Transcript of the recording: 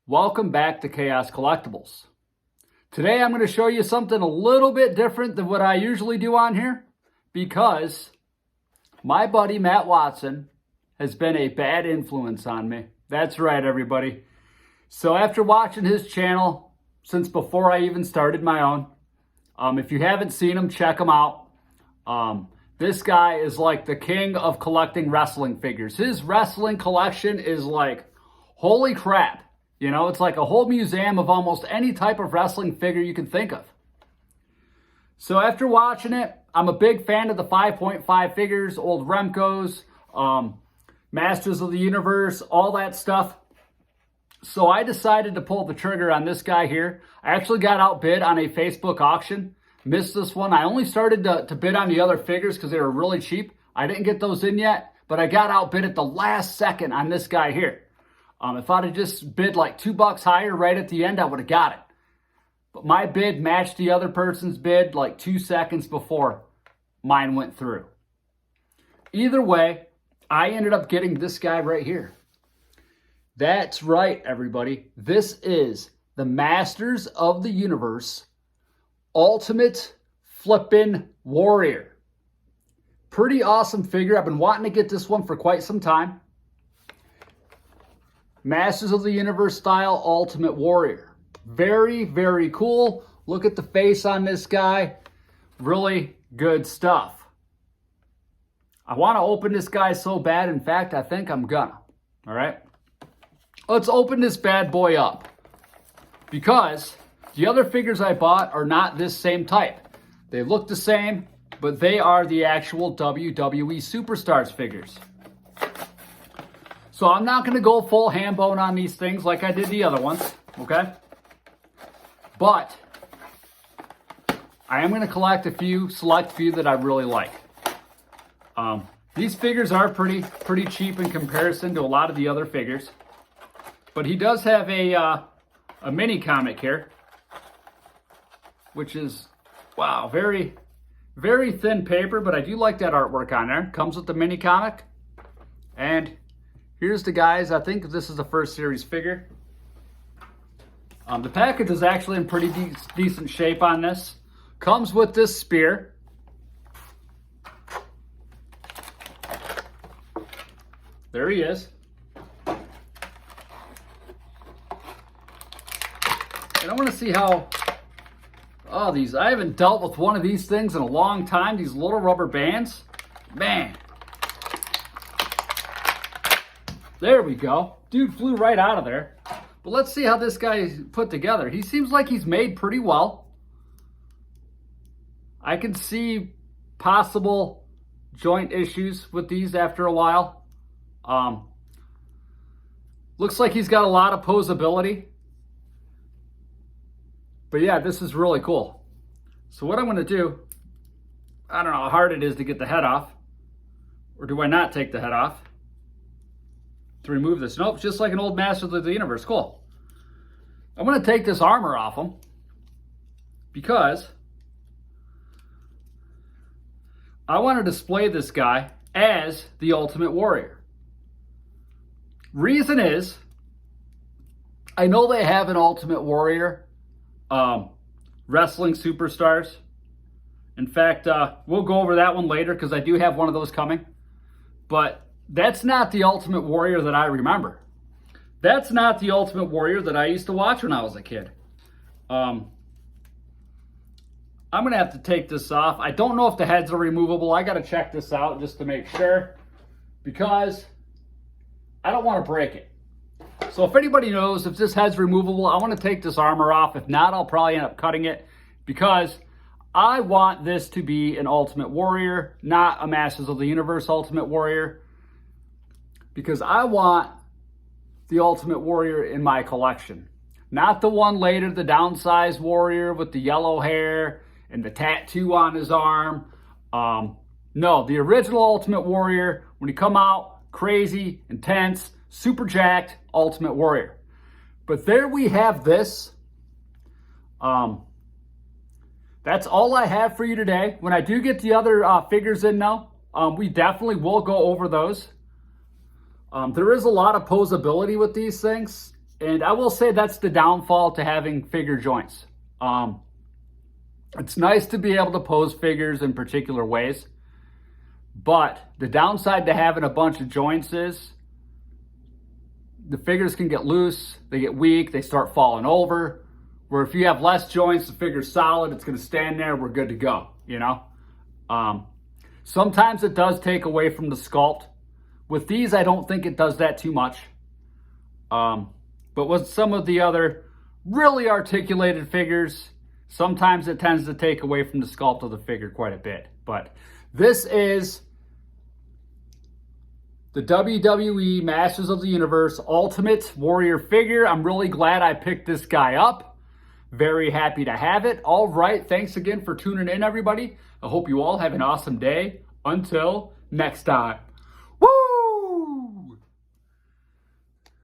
Welcome back to Chaos Collectibles. Today I'm going to show you something a little bit different than what I usually do on here because my buddy Matt Watson has been a bad influence on me. That's right, everybody. So after watching his channel since before I even started my own, if you haven't seen him, check him out. This guy is like the king of collecting wrestling figures. His wrestling collection is like, holy crap. You know, it's like a whole museum of almost any type of wrestling figure you can think of. So after watching it, I'm a big fan of the 5.5 figures, old Remcos, Masters of the Universe, all that stuff. So I decided to pull the trigger on this guy here. I actually got outbid on a Facebook auction. Missed this one. I only started to bid on the other figures because they were really cheap. I didn't get those in yet, but I got outbid at the last second on this guy here. If I'd have just bid like $2 higher right at the end, I would have got it. But my bid matched the other person's bid like 2 seconds before mine went through. Either way, I ended up getting this guy right here. That's right, everybody. This is the Masters of the Universe Ultimate Flippin' Warrior. Pretty awesome figure. I've been wanting to get this one for quite some time. Masters of the Universe style Ultimate Warrior. Very, very cool. Look at the face on this guy. Really good stuff. I want to open this guy so bad. In fact, I think I'm gonna. All right. Let's open this bad boy up. Because the other figures I bought are not this same type. They look the same, but they are the actual WWE Superstars figures. So I'm not going to go full ham bone on these things like I did the other ones, okay? But I am going to collect select few that I really like. These figures are pretty cheap in comparison to a lot of the other figures. But he does have a mini comic here, which is, wow, very, very thin paper, but I do like that artwork on there. Comes with the mini comic. And here's the guys. I think this is the first series figure. The package is actually in pretty decent shape on this. Comes with this spear. There he is. And I want to see how, these, I haven't dealt with one of these things in a long time. These little rubber bands. Man. There we go. Dude flew right out of there. But let's see how this guy is put together. He seems like he's made pretty well. I can see possible joint issues with these after a while. Looks like he's got a lot of posability. But yeah, this is really cool. So what I'm going to do, I don't know how hard it is to get the head off. Or do I not take the head off to remove this? Nope, just like an old Masters of the Universe. Cool. I'm going to take this armor off him because I want to display this guy as the Ultimate Warrior. Reason is, I know they have an Ultimate Warrior wrestling superstars. In fact, we'll go over that one later because I do have one of those coming. But that's not the Ultimate Warrior that I remember. That's not the Ultimate Warrior that I used to watch when I was a kid. I'm going to have to take this off. I don't know if the heads are removable. I got to check this out just to make sure because I don't want to break it. So if anybody knows if this head's removable, I want to take this armor off. If not, I'll probably end up cutting it because I want this to be an Ultimate Warrior, not a Masters of the Universe Ultimate Warrior. Because I want the Ultimate Warrior in my collection. Not the one later, the downsized warrior with the yellow hair and the tattoo on his arm. No, the original Ultimate Warrior, when he come out, crazy, intense, super jacked Ultimate Warrior. But there we have this. That's all I have for you today. When I do get the other figures in now, we definitely will go over those. There is a lot of posability with these things. And I will say that's the downfall to having figure joints. It's nice to be able to pose figures in particular ways, but the downside to having a bunch of joints is the figures can get loose, they get weak, they start falling over. Where if you have less joints, the figure's solid, it's going to stand there, we're good to go, you know? Sometimes it does take away from the sculpt. With these, I don't think it does that too much. But with some of the other really articulated figures, sometimes it tends to take away from the sculpt of the figure quite a bit. But this is the WWE Masters of the Universe Ultimate Warrior figure. I'm really glad I picked this guy up. Very happy to have it. All right, thanks again for tuning in, everybody. I hope you all have an awesome day. Until next time.